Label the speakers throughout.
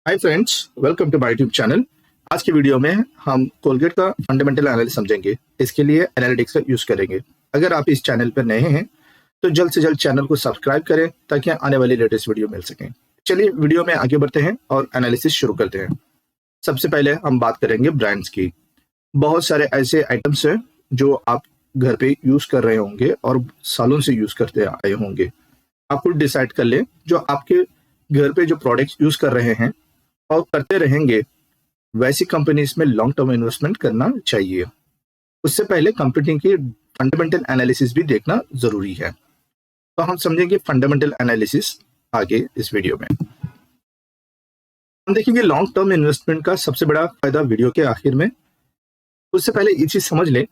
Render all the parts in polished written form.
Speaker 1: Hi friends, welcome to my YouTube channel. आज की video में हम कोलगेट का फंडामेंटल एनालिसिस समझेंगे। इसके लिए एनालिटिक्स का यूज करेंगे। अगर आप इस चैनल पर नए हैं तो जल्द से जल्द चैनल को सब्सक्राइब करें ताकि आने वाली लेटेस्ट वीडियो मिल सकें। चलिए वीडियो में आगे बढ़ते हैं और एनालिसिस शुरू करते हैं। सबसे पहले हम बात करेंगे ब्रांड्स की। बहुत सारे ऐसे आइटम्स हैं जो आप घर पे यूज कर रहे होंगे और सालों से यूज करते आए होंगे। आप खुद डिसाइड कर लें जो आपके घर पे जो प्रोडक्ट्स यूज कर रहे हैं और करते रहेंगे, वैसी कंपनीज में लॉन्ग टर्म इन्वेस्टमेंट करना चाहिए। उससे पहले कंपनी की फंडामेंटल एनालिसिस भी देखना जरूरी है। तो हम समझेंगे फंडामेंटल एनालिसिस आगे इस वीडियो में। हम देखेंगे लॉन्ग टर्म इन्वेस्टमेंट का सबसे बड़ा फायदा वीडियो के आखिर में। उससे पहले ये चीज समझ लें,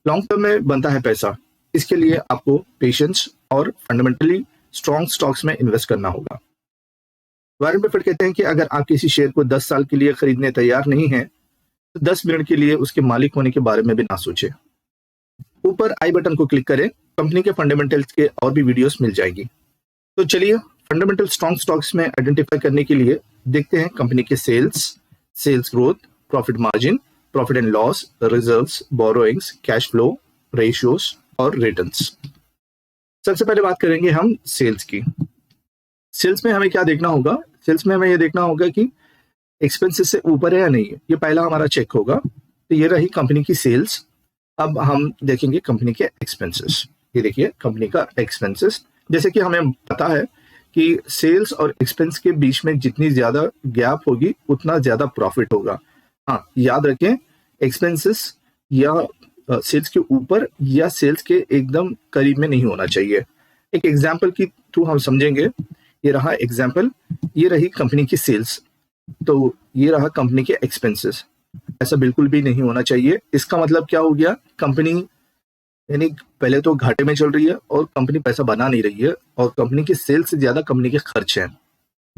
Speaker 1: लॉन्ग टर्म में बनता है पैसा। इसके लिए आपको पेशेंस और फंडामेंटली स्ट्रॉन्ग स्टॉक्स में इन्वेस्ट करना होगा। वॉरेन बफेट कहते हैं कि अगर आप किसी शेयर को 10 साल के लिए खरीदने तैयार नहीं हैं, तो 10 मिनट के लिए उसके मालिक होने के बारे में भी ना सोचें। ऊपर आई बटन को क्लिक करें, कंपनी के फंडामेंटल्स के और भी वीडियोस मिल जाएगी। तो चलिए फंडामेंटल स्ट्रॉन्ग स्टॉक्स में आइडेंटिफाई करने के लिए देखते हैं कंपनी के sales growth, profit margin, profit and loss, reserves, borrowings, cash flow, ratios और रिटर्न्स। सबसे पहले बात करेंगे हम सेल्स की। सेल्स में हमें क्या देखना होगा? सेल्स में हमें ये देखना होगा कि एक्सपेंसेस से ऊपर है या नहीं है। ये पहला हमारा चेक होगा। तो ये रही कंपनी की सेल्स। अब हम देखेंगे कंपनी के एक्सपेंसेस। ये देखिए कंपनी का एक्सपेंसेस। जैसे कि हमें पता है कि सेल्स और एक्सपेंस के बीच में जितनी ज्यादा गैप होगी उतना ज्यादा प्रॉफिट होगा। हाँ, याद रखें, एक्सपेंसेस या सेल्स के ऊपर या सेल्स के एकदम करीब में नहीं होना चाहिए। एक एग्जाम्पल की थ्रू हम समझेंगे। ये रहा एग्जाम्पल, ये रही कंपनी की सेल्स, तो ये रहा कंपनी के एक्सपेंसेस। ऐसा बिल्कुल भी नहीं होना चाहिए। इसका मतलब क्या हो गया? कंपनी यानी पहले तो घाटे में चल रही है और कंपनी पैसा बना नहीं रही है और कंपनी की सेल्स से ज्यादा कंपनी के खर्च हैं।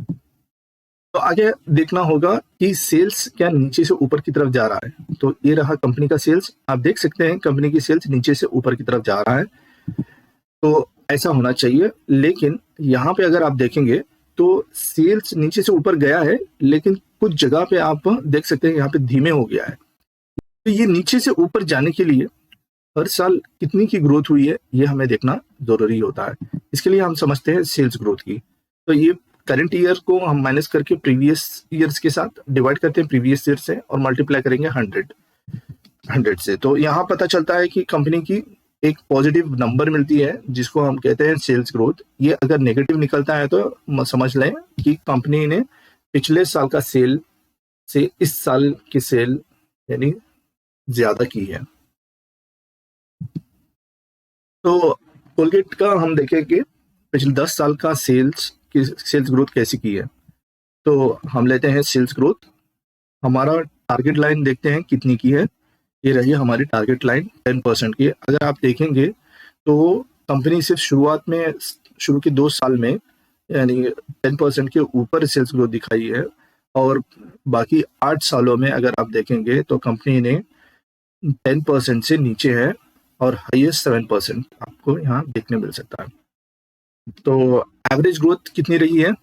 Speaker 1: तो आगे देखना होगा कि सेल्स क्या नीचे से ऊपर की तरफ जा रहा है। तो ये रहा कंपनी का सेल्स। आप देख सकते हैं कंपनी की सेल्स नीचे से ऊपर की तरफ जा रहा है। तो ऐसा होना चाहिए। लेकिन यहाँ पे अगर आप देखेंगे तो सेल्स नीचे से ऊपर गया है, लेकिन कुछ जगह पे आप देख सकते हैं यहाँ पे धीमे हो गया है। तो ये नीचे से ऊपर जाने के लिए हर साल कितनी की ग्रोथ हुई है, ये हमें देखना जरूरी होता है। इसके लिए हम समझते हैं सेल्स ग्रोथ की। तो ये करंट ईयर को हम माइनस करके प्रीवियस ईयर्स के साथ डिवाइड करते हैं, प्रीवियस ईयर से, और मल्टीप्लाई करेंगे 100 से। तो यहाँ पता चलता है कि कंपनी की एक पॉजिटिव नंबर मिलती है जिसको हम कहते हैं सेल्स ग्रोथ। ये अगर नेगेटिव निकलता है तो समझ लें कि कंपनी ने पिछले साल का सेल से इस साल की सेल यानी ज्यादा की है। तो कोलगेट का हम देखेंगे पिछले 10 साल का सेल्स ग्रोथ कैसी की है। तो हम लेते हैं सेल्स ग्रोथ। हमारा टारगेट लाइन देखते हैं कितनी की है। ये रही हमारी टारगेट लाइन 10% की। अगर आप देखेंगे तो कंपनी सिर्फ शुरू के 2 साल में यानी 10% के ऊपर सेल्स ग्रोथ दिखाई है, और बाकी 8 सालों में अगर आप देखेंगे तो कंपनी ने 10% से नीचे है और हाईएस्ट 7% आपको यहाँ देखने मिल सकता है। तो एवरेज ग्रोथ कितनी रही है,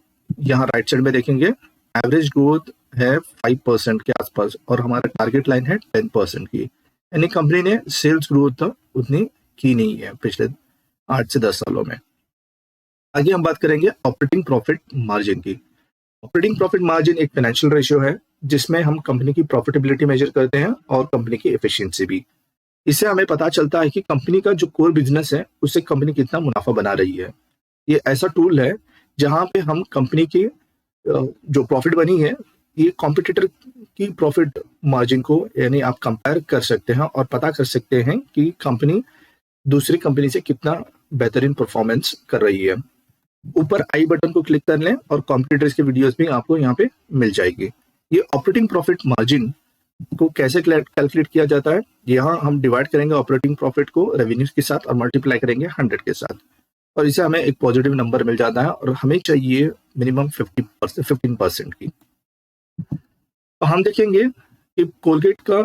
Speaker 1: यहाँ राइट साइड में देखेंगे। एवरेज ग्रोथ है 5% के आसपास और हमारा टारगेट लाइन है 10% की। यानी कंपनी ने सेल्स ग्रोथ उतनी की नहीं है पिछले 8 से 10 सालों में। आगे हम बात करेंगे ऑपरेटिंग प्रॉफिट मार्जिन की। ऑपरेटिंग प्रॉफिट मार्जिन एक फाइनेंशियल रेशियो है जिसमें हम कंपनी की प्रॉफिटेबिलिटी मेजर करते हैं और कंपनी की एफिशिएंसी भी। इससे हमें पता चलता है कि कंपनी का जो कोर बिजनेस है उससे कंपनी कितना मुनाफा बना रही है। ये ऐसा टूल है जहां पे हम कंपनी की जो प्रॉफिट बनी है, ये कॉम्पिटिटर की प्रॉफिट मार्जिन को यानी आप कंपेयर कर सकते हैं और पता कर सकते हैं कि कंपनी दूसरी कंपनी से कितना बेहतरीन परफॉर्मेंस कर रही है। ऊपर आई बटन को क्लिक कर लें और कॉम्पिटिटर्स के वीडियोस भी आपको यहाँ पे मिल जाएगी। ये ऑपरेटिंग प्रॉफिट मार्जिन को कैसे कैलकुलेट किया जाता है, यहाँ हम डिवाइड करेंगे ऑपरेटिंग प्रॉफिट को रेवेन्यूज के साथ और मल्टीप्लाई करेंगे 100 के साथ, और इसे हमें एक पॉजिटिव नंबर मिल जाता है और हमें चाहिए मिनिमम 15% की। तो हम देखेंगे कि कोलगेट का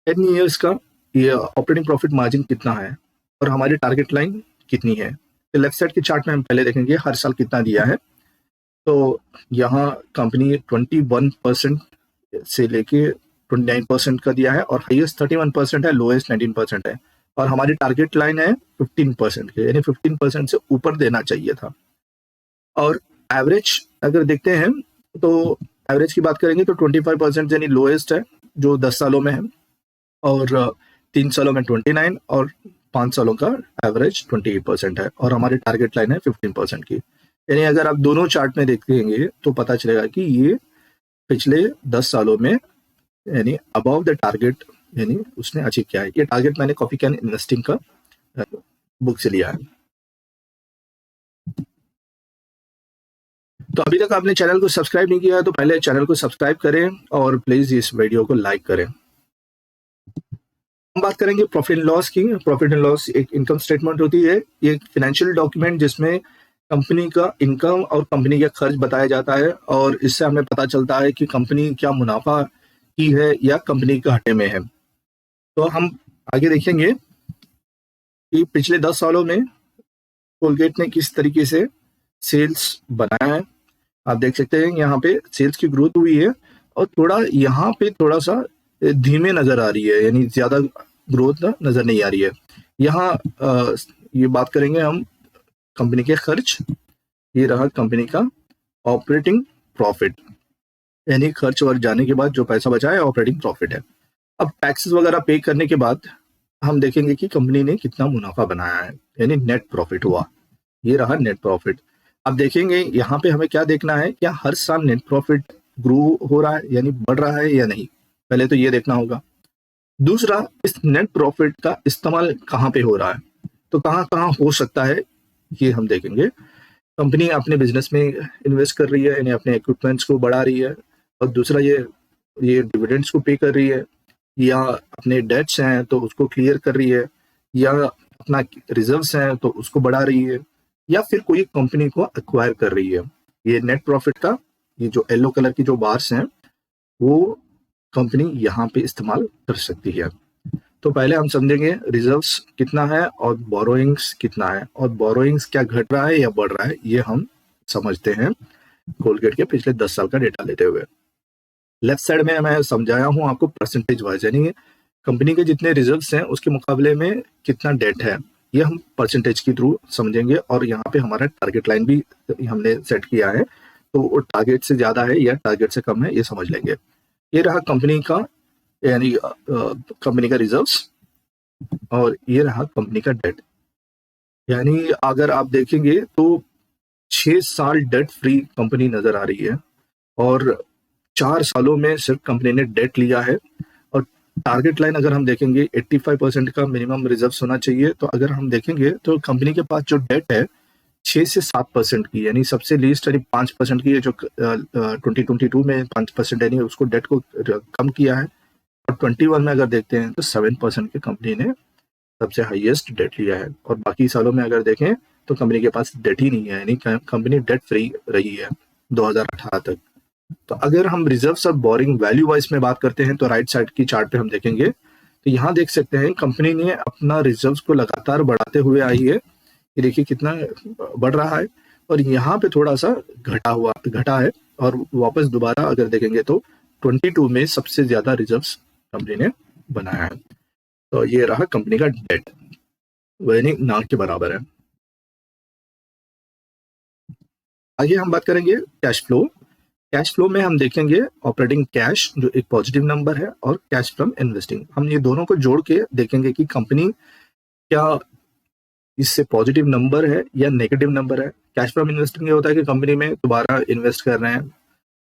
Speaker 1: 10 ईयर्स का ये ऑपरेटिंग प्रॉफिट मार्जिन कितना है और हमारी टारगेट लाइन कितनी है। तो लेफ्ट साइड के चार्ट में हम पहले देखेंगे हर साल कितना दिया है। तो यहाँ कंपनी 21% से लेके 29% का दिया है और हाईएस्ट 31% है, लोएस्ट 19% है और हमारी टारगेट लाइन है 15% की, यानी 15% से ऊपर देना चाहिए था। और एवरेज अगर देखते हैं तो एवरेज की बात करेंगे तो 25% यानी लोएस्ट है जो 10 सालों में है और 3 सालों में 29 और 5 सालों का एवरेज 28% है और हमारी टारगेट लाइन है 15% की। यानी अगर आप दोनों चार्ट में देखेंगे तो पता चलेगा कि ये पिछले 10 सालों में यानी अबव द टारगेट यानी उसने अचीव किया है। ये टारगेट मैंने कॉपी कैन इन्वेस्टिंग का बुक से लिया है। तो अभी तक आपने चैनल को सब्सक्राइब नहीं किया है तो पहले चैनल को सब्सक्राइब करें और प्लीज इस वीडियो को लाइक करें। हम बात करेंगे प्रॉफिट एंड लॉस की। प्रॉफिट एंड लॉस एक इनकम स्टेटमेंट होती है, ये एक फाइनेंशियल डॉक्यूमेंट जिसमें कंपनी का इनकम और कंपनी का खर्च बताया जाता है और इससे हमें पता चलता है कि कंपनी क्या मुनाफा की है या कंपनी घाटे में है। तो हम आगे देखेंगे कि पिछले 10 सालों में कोलगेट ने किस तरीके से सेल्स बनाया है। आप देख सकते हैं यहाँ पे सेल्स की ग्रोथ हुई है और थोड़ा यहाँ पे थोड़ा सा धीमे नजर आ रही है, यानी ज्यादा ग्रोथ नजर नहीं आ रही है। यहाँ ये बात करेंगे हम कंपनी के खर्च। ये रहा कंपनी का ऑपरेटिंग प्रॉफिट, यानी खर्च वर्च जाने के बाद जो पैसा बचा है ऑपरेटिंग प्रॉफिट है। अब टैक्सेस वगैरह पे करने के बाद हम देखेंगे कि कंपनी ने कितना मुनाफा बनाया है, यानी नेट प्रॉफिट हुआ। ये रहा नेट प्रॉफिट। अब देखेंगे यहाँ पे हमें क्या देखना है, क्या हर साल नेट प्रॉफिट ग्रो हो रहा है यानी बढ़ रहा है या नहीं, पहले तो ये देखना होगा। दूसरा, इस नेट प्रॉफिट का इस्तेमाल कहाँ पे हो रहा है, तो कहाँ कहाँ हो सकता है ये हम देखेंगे। कंपनी अपने बिजनेस में इन्वेस्ट कर रही है, यानी अपने इक्विपमेंट्स को बढ़ा रही है और दूसरा ये डिविडेंड्स को पे कर रही है या अपने डेट्स हैं तो उसको क्लियर कर रही है या अपना रिजर्व्स हैं तो उसको बढ़ा रही है या फिर कोई कंपनी को एक्वायर कर रही है। ये नेट प्रॉफिट का ये जो येलो कलर की जो बार्स हैं वो कंपनी यहाँ पे इस्तेमाल कर सकती है। तो पहले हम समझेंगे रिजर्व्स कितना है और बोरोइंग्स कितना है और बोरोइंग्स क्या घट रहा है या बढ़ रहा है, ये हम समझते हैं कोलगेट के पिछले 10 साल का डेटा लेते हुए। लेफ्ट साइड में मैं समझाया हूँ आपको परसेंटेज वाइज, यानी कंपनी के जितने रिजर्व्स हैं उसके मुकाबले में कितना डेट है, ये हम परसेंटेज के थ्रू समझेंगे। और यहाँ पे हमारा टारगेट लाइन भी हमने सेट किया है, तो वो टारगेट से ज्यादा है या टारगेट से कम है ये समझ लेंगे। ये रहा कंपनी का यानी कंपनी का रिजर्व्स और ये रहा कंपनी का डेट। यानी अगर आप देखेंगे तो 6 साल डेट फ्री कंपनी नजर आ रही है और 4 सालों में सिर्फ कंपनी ने डेट लिया है। और टारगेट लाइन अगर हम देखेंगे 85% का मिनिमम रिजर्व होना चाहिए। तो अगर हम देखेंगे तो कंपनी के पास जो डेट है 6 से 7% की, यानी सबसे लीस्ट यानी 5% की है जो 2022 में 5% यानी उसको डेट को कम किया है। और 21 में अगर देखते हैं तो 7% की कंपनी ने सबसे हाईएस्ट डेट लिया है और बाकी सालों में अगर देखें तो कंपनी के पास डेट ही नहीं है, यानी कंपनी डेट फ्री रही है 2018 तक। तो अगर हम रिजर्व्स और बोरिंग वैल्यू वाइज में बात करते हैं तो राइट साइड की चार्ट पे हम देखेंगे तो यहाँ देख सकते हैं कंपनी ने अपना रिजर्व्स को लगातार बढ़ाते हुए आई है। ये देखिए कितना बढ़ रहा है और यहाँ पे थोड़ा सा घटा है और वापस दोबारा अगर देखेंगे तो 22 में सबसे ज्यादा रिजर्व्स कंपनी ने बनाया है। तो ये रहा कंपनी का डेट, यानी ना के बराबर है। आगे हम बात करेंगे कैश फ्लो। कैश फ्लो में हम देखेंगे ऑपरेटिंग कैश जो एक पॉजिटिव नंबर है और कैश फ्रॉम इन्वेस्टिंग। हम ये दोनों को जोड़ के देखेंगे कि कंपनी क्या इससे पॉजिटिव नंबर है या नेगेटिव नंबर है। कैश फ्रॉम इन्वेस्टिंग ये होता है कि कंपनी में दोबारा इन्वेस्ट कर रहे हैं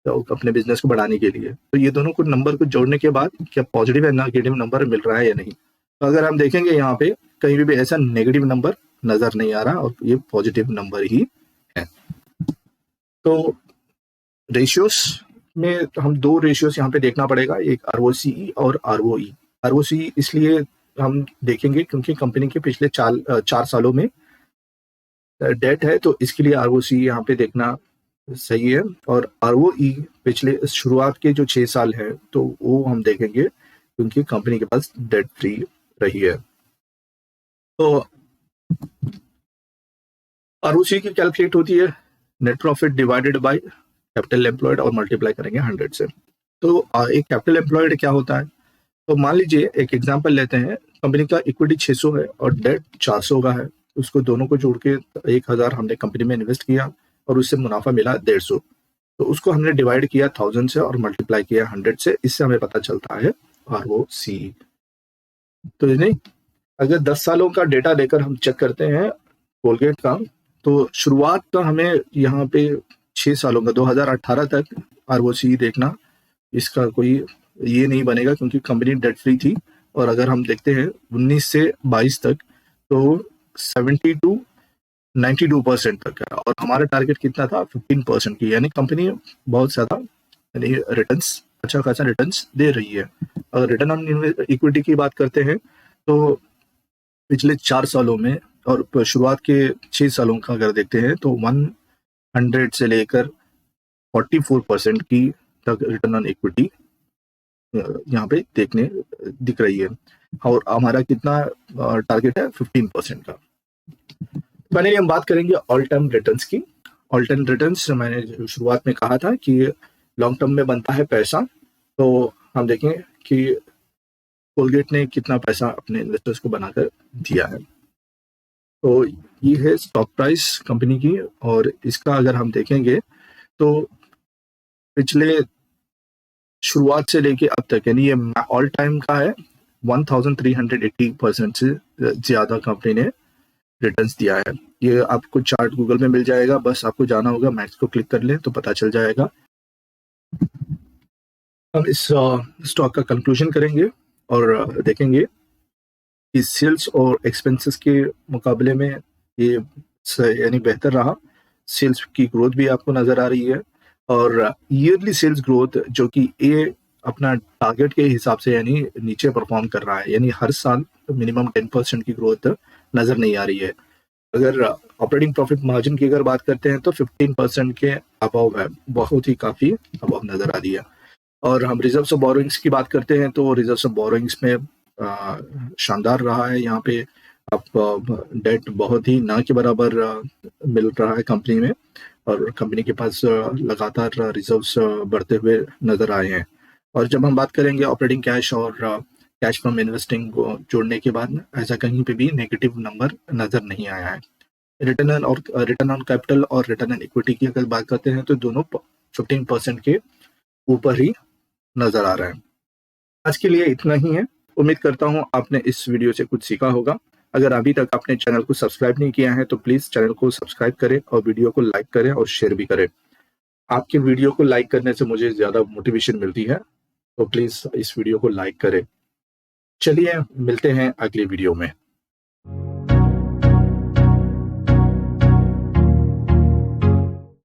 Speaker 1: तो अपने बिजनेस को बढ़ाने के लिए। तो ये दोनों को नंबर को जोड़ने के बाद क्या पॉजिटिव या नेगेटिव नंबर मिल रहा है या नहीं। तो अगर हम देखेंगे यहाँ पे कहीं भी ऐसा नेगेटिव नंबर नजर नहीं आ रहा और ये पॉजिटिव नंबर ही है। तो रेशियोस में हम 2 रेशियोस यहाँ पे देखना पड़ेगा, एक आरओसीई और आरओई। आरओसीई इसलिए हम देखेंगे क्योंकि कंपनी के पिछले 4 सालों में डेट है तो इसके लिए आरओसीई यहाँ पे देखना सही है। और आरओई पिछले शुरुआत के जो 6 साल है तो वो हम देखेंगे क्योंकि कंपनी के पास डेट फ्री रही है। तो आरओसीई की कैलकुलेट होती है net profit divided by capital employed और मल्टीप्लाई करेंगे 100 से। तो एक कैपिटल एम्प्लॉयड क्या होता है, तो मान लीजिए एक एग्जांपल लेते हैं, कंपनी का इक्विटी 600 है और डेट 400 का है, उसको दोनों को जोड़ के 1000 हमने कंपनी में इन्वेस्ट किया और उससे मुनाफा मिला 150, तो उसको हमने डिवाइड किया 1000 से और मल्टीप्लाई किया 100 से, इससे हमें पता चलता है ROCE। तो नहीं, अगर 10 सालों का डेटा लेकर हम चेक करते हैं कोलगेट का, तो शुरुआत का हमें यहाँ पे 6 सालों का 2018 तक ROCE देखना, इसका कोई ये नहीं बनेगा क्योंकि कंपनी डेट फ्री थी। और अगर हम देखते हैं 19 से 22 तक तो 70 to 92% तक है और हमारा टारगेट कितना था 15% की, यानी कंपनी बहुत ज़्यादा यानी रिटर्न्स, अच्छा खासा रिटर्न्स दे रही है। अगर रिटर्न ऑन इक्विटी की बात करते हैं तो पिछले 4 सालों में और शुरुआत के 6 सालों का अगर देखते हैं तो 100 से लेकर 44% की तक रिटर्न ऑन इक्विटी यहाँ पे दिख रही है और हमारा कितना टारगेट है 15% का। फाइनली हम बात करेंगे ऑल टाइम रिटर्न्स की। ऑल टाइम रिटर्न्स मैंने शुरुआत में कहा था कि लॉन्ग टर्म में बनता है पैसा, तो हम देखें कि कोलगेट ने कितना पैसा अपने इन्वेस्टर्स को बनाकर दिया है। तो ये है स्टॉक प्राइस कंपनी की और इसका अगर हम देखेंगे तो पिछले शुरुआत से लेके अब तक यानी ये ऑल टाइम का है 1380% से ज्यादा कंपनी ने रिटर्न्स दिया है। ये आपको चार्ट गूगल में मिल जाएगा, बस आपको जाना होगा, मैक्स को क्लिक कर लें तो पता चल जाएगा। हम इस स्टॉक का कंक्लूजन करेंगे और देखेंगे कि सेल्स और एक्सपेंसेस के मुकाबले में ये यानी बेहतर रहा। सेल्स की ग्रोथ भी आपको नजर आ रही है और ईयरली सेल्स ग्रोथ जो कि ये अपना टारगेट के हिसाब से यानी नीचे परफॉर्म कर रहा है, यानी हर साल मिनिमम 10% की ग्रोथ नजर नहीं आ रही है। अगर ऑपरेटिंग प्रॉफिट मार्जिन की अगर बात करते हैं तो 15% के अबव है, बहुत ही काफी अबव नजर आ रही है। और हम रिजर्व्स ऑफ बोरोइंग्स की बात करते हैं तो रिजर्व्स ऑफ बोरोइंग्स में शानदार रहा है। यहाँ पे आप डेट बहुत ही ना के बराबर मिल रहा है कंपनी में और कंपनी के पास लगातार रिजर्व्स बढ़ते हुए नजर आए हैं। और जब हम बात करेंगे ऑपरेटिंग कैश और कैश फ्रॉम इन्वेस्टिंग को जोड़ने के बाद ऐसा कहीं पे भी नेगेटिव नंबर नजर नहीं आया है। रिटर्न ऑन कैपिटल और रिटर्न ऑन इक्विटी की अगर बात करते हैं तो दोनों 15% के ऊपर ही नजर आ रहा है। आज के लिए इतना ही है। उम्मीद करता हूं आपने इस वीडियो से कुछ सीखा होगा। अगर अभी तक आपने चैनल को सब्सक्राइब नहीं किया है तो प्लीज चैनल को सब्सक्राइब करें और वीडियो को लाइक करें और शेयर भी करें। आपके वीडियो को लाइक करने से मुझे ज्यादा मोटिवेशन मिलती है, तो प्लीज इस वीडियो को लाइक करें। चलिए मिलते हैं अगली वीडियो में।